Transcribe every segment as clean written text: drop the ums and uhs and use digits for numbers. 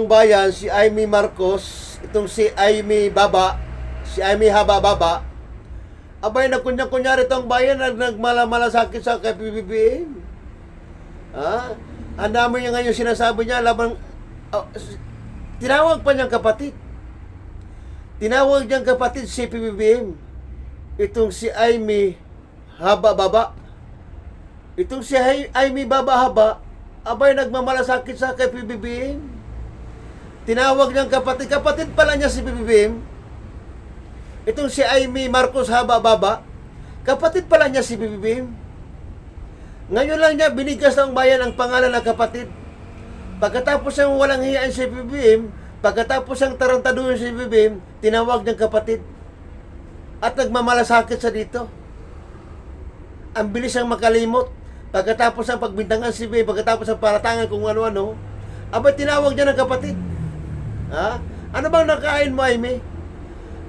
bayan, si Amy Marcos, itong si Amy Baba, si Amy Haba Baba, abay, nagkunya-kunyari itong bayan, nagmala-malasakit sa kay PBBM. Ha? Ang dami niya ngayon sinasabi niya, labang, tinawag pa niyang kapatid. Tinawag niyang kapatid si PBBM. Itong si Amy Haba Baba. Itong si Amy Baba Haba, abay, nagmamalasakit sa kay PBBM. Tinawag niyang kapatid. Kapatid pala niya si PBBM. Itong si Amy Marcos Haba Baba, kapatid pala niya si PBBM. Ngayon lang niya binigas ng bayan ang pangalan ng kapatid. Pagkatapos ang walang hiyaan si PBBM, pagkatapos ang tarantaduhin si PBBM, tinawag niyang kapatid. At nagmamalasakit sa dito. Ang bilis ang makalimot. Pagkatapos ang pagbintangan si PBBM, pagkatapos ang paratangan kung ano-ano, abay tinawag niya ng kapatid. Ha? Ano bang nakain mo, Amy?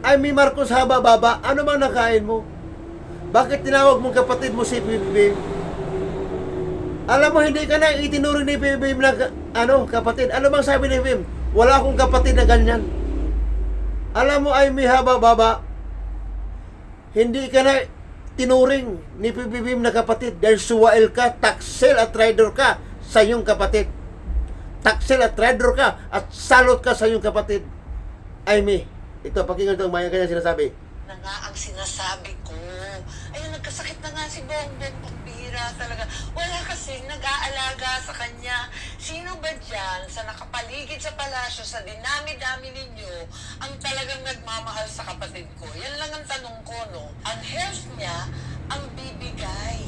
Amy Marcos Haba Baba, ano bang nakain mo? Bakit tinawag mong kapatid mo si PBBM? Alam mo, hindi ka na itinuring ni PBBM na kapatid. Ano bang sabi ni PBBM? Wala akong kapatid na ganyan. Alam mo, Amy Haba Baba, hindi ka na tinuring ni PBBM na kapatid dahil suwail ka, taksel at traitor ka sa iyong kapatid. Taksel at traitor ka at salot ka sa iyong kapatid. Amy, ito, pakinggan ito ang mga kanya sinasabi. Na nga ang sinasabi ko. Ayun, nagkasakit na nga si Bongbong, pambihira talaga. Wala kasing nag-aalaga sa kanya. Sino ba dyan sa nakapaligid sa palasyo, sa dinami-dami ninyo, ang talagang nagmamahal sa kapatid ko? Yan lang ang tanong ko, no? Ang health niya, ang bibigay.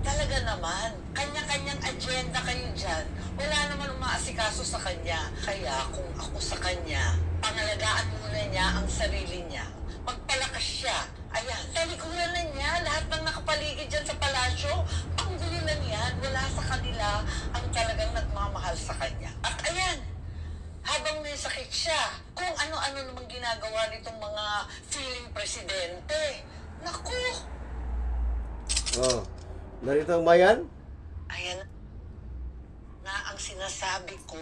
Talaga naman, kanya-kanyang agenda kayo dyan. Wala naman umaasikaso sa kanya. Kaya kung ako sa kanya, pangalagaan muna niya ang sarili niya. Magpalakas siya. Ayan, talikuran na niya lahat ng nakapaligid dyan sa palasyo. Panggulinan yan. Wala sa kanila ang talagang nagmamahal sa kanya. At ayan, habang may sakit siya, kung ano-ano namang ginagawa nitong mga feeling presidente. Naku! Oh, narito ang bayan? Ayan na ang sinasabi ko.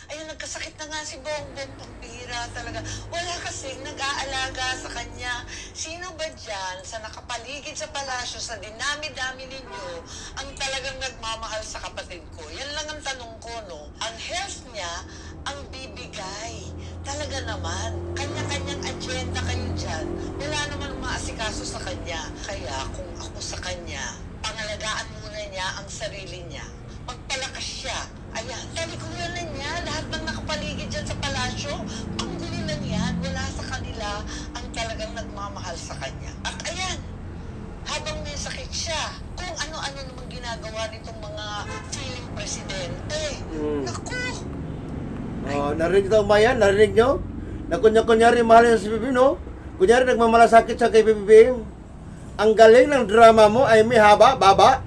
Ayun, nagkasakit na nga si Bongbong, pambihira talaga. Wala kasing nag-aalaga sa kanya. Sino ba dyan sa nakapaligid sa palasyo, sa dinami-dami ninyo, ang talagang nagmamahal sa kapatid ko? Yan lang ang tanong ko, no? Ang health niya, ang bibigay. Talaga naman, kanya-kanyang agenda kayo dyan. Wala naman umaasikaso sa kanya. Kaya kung ako sa kanya, pangalagaan muna niya ang sarili niya. Magpalakas siya. Ayan, talikuran na niya lahat ng nakapaligid dyan sa palasyo. Panggulinan yan. Wala sa kanila ang talagang nagmamahal sa kanya. At ayan, habang may sakit siya, kung ano-ano namang ginagawa nitong mga feeling presidente. Naku! Oh, narinig ito ang bayan? Narinig nyo? Na kunyari mahal niya si PBBM, no? Kunyari nagmamalasakit sa kay PBBM. Ang galing ng drama mo, Amy Haba Baba.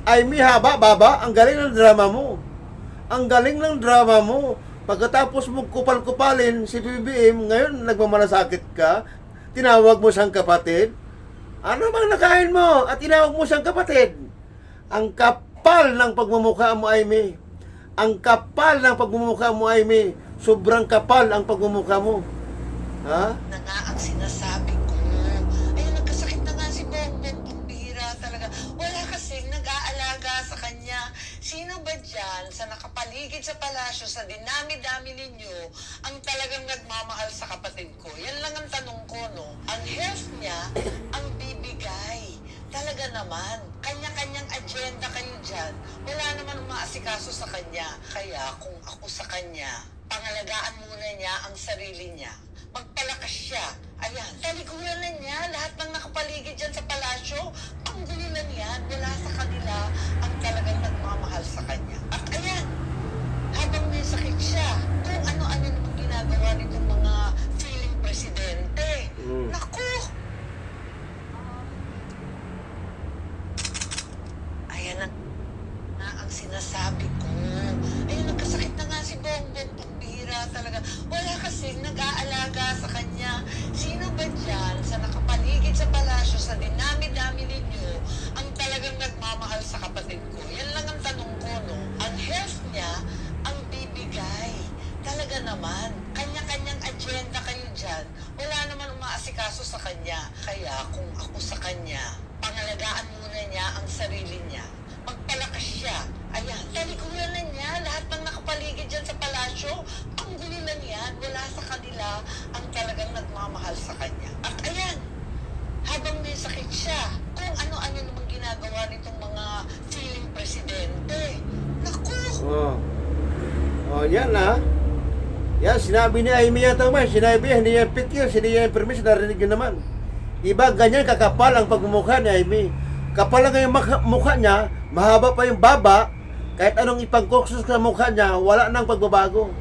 Amy Haba Baba, ang galing ng drama mo. Ang galing ng drama mo. Pagkatapos mo kupal-kupalin si PBBM, ngayon nagmamalasakit ka, tinawag mo siyang kapatid. Ano bang nakain mo at tinawag mo siyang kapatid? Ang kapal ng pagmumukha mo, Amy. Ang kapal ng pagmumukha mo, Amy. Sobrang kapal ang pagmumukha mo. Ha? Na nga ang sinasabi ko. Ayun, nagkasakit na nga si Bongbong, pambihira talaga. Wala kasing nag-aalaga sa kanya. Sino ba dyan sa nakapaligid sa palasyo, sa dinami-dami ninyo, ang talagang nagmamahal sa kapatid ko? Yan lang ang tanong ko, no? Ang health niya, ang bibigay. Talaga naman, kanya-kanyang agenda kayo dyan. Wala naman umaasikaso sa kanya. Kaya kung ako sa kanya, pangalagaan muna niya ang sarili niya. Magpalakas siya. Ayan, talikuran na niya lahat ng nakapaligid dyan sa palasyo. Panggulinan yan. Wala sa kanila ang talagang nagmamahal sa kanya. At ayan, habang may sakit siya, kung ano-ano namang ginagawa nitong mga feeling presidente. Naku! Ayan na ang sinasabi ko. Ayun, nagkasakit na nga si Bongbong, pambihira talaga. Wala kasing nag-aalaga sa kanya. Sino ba dyan sa nakapaligid sa palasyo, sa dinami-dami ninyo, ang talagang nagmamahal sa kapatid ko? Yan lang ang tanong ko, no? Ang health niya, ang bibigay. Talaga ka naman. Kanya-kanyang agenda kayo dyan. Wala naman umaasikaso sa kanya. Kaya kung ako sa kanya, pangalagaan muna niya ang sarili niya. Magpalakas siya. Ayan, talikuran na niya. Lahat ng nakapaligid dyan sa palasyo, ang gulo lang yan. Wala sa kanila ang talagang nagmamahal sa kanya. At ayan, habang may sakit siya, kung ano-ano namang ginagawa nitong mga feeling presidente. Naku! Yan na. Yan, sinabi ni Amy yata man. Sinabi niya, hindi niya picture, hindi niya permission, narinig yun naman. Iba, ganyan kakapal ang pagmumukha ni Amy. Kapal lang yung mukha niya, mahaba pa yung baba, kahit anong ipangkuskus sa mukha niya, wala nang pagbabago.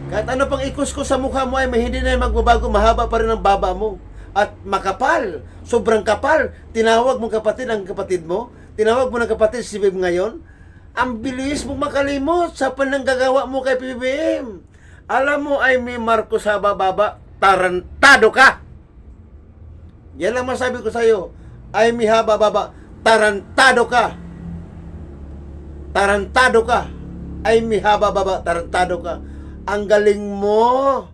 Kahit ano pang ikuskus sa mukha mo ay hindi na magbabago, mahaba pa rin ang baba mo. At makapal, sobrang kapal. Tinawag mo kapatid ang kapatid mo, tinawag mo ng kapatid si Bim ngayon. Ang bilis mong makalimot sa pananggagawa mo kay PBBM. Alam mo ay may Marcos sa bababa, tarantado ka. Yan lang masabi ko sa iyo. Ay may habababa, tarantado ka. Tarantado ka. Ay may habababa, tarantado ka. Ang galing mo.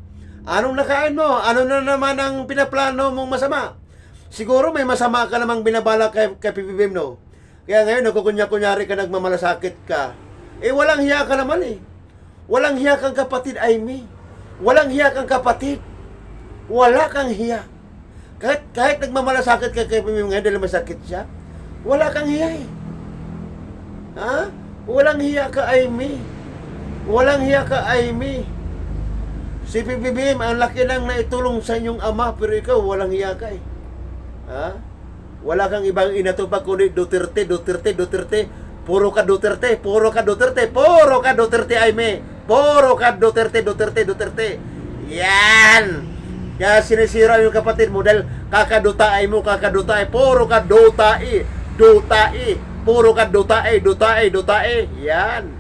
Anong nakain mo? Ano na naman ang pinaplano mong masama? Siguro may masama ka namang binabala kay PBBM, no? Kaya ngayon, nagkukunya-kunyari ka, nagmamalasakit ka. Eh, walang hiya ka naman eh. Walang hiya kang kapatid, Amy. Walang hiya kang kapatid. Wala kang hiya. Kahit nagmamalasakit ka kay PBBM ngayon dahil masakit siya, wala kang hiya eh. Ha? Walang hiya ka, Amy. Walang hiya ka, Amy. Si PBBM, ang laki lang na itulong sa inyong ama, pero ikaw, walang hiya ka eh. Ha? Wala kang ibang inatupag kundi Duterte, Duterte, Duterte. Puro ka Duterte, puro ka Duterte, puro ka Duterte, Amy. Puro ka Duterte, Duterte, Duterte. Yan! Kaya sinisira yung kapatid mo dahil kakadutaay mo, kakadutaay. Puro ka dutae, dutae. Puro ka dutae, dutae, dutae. Yan.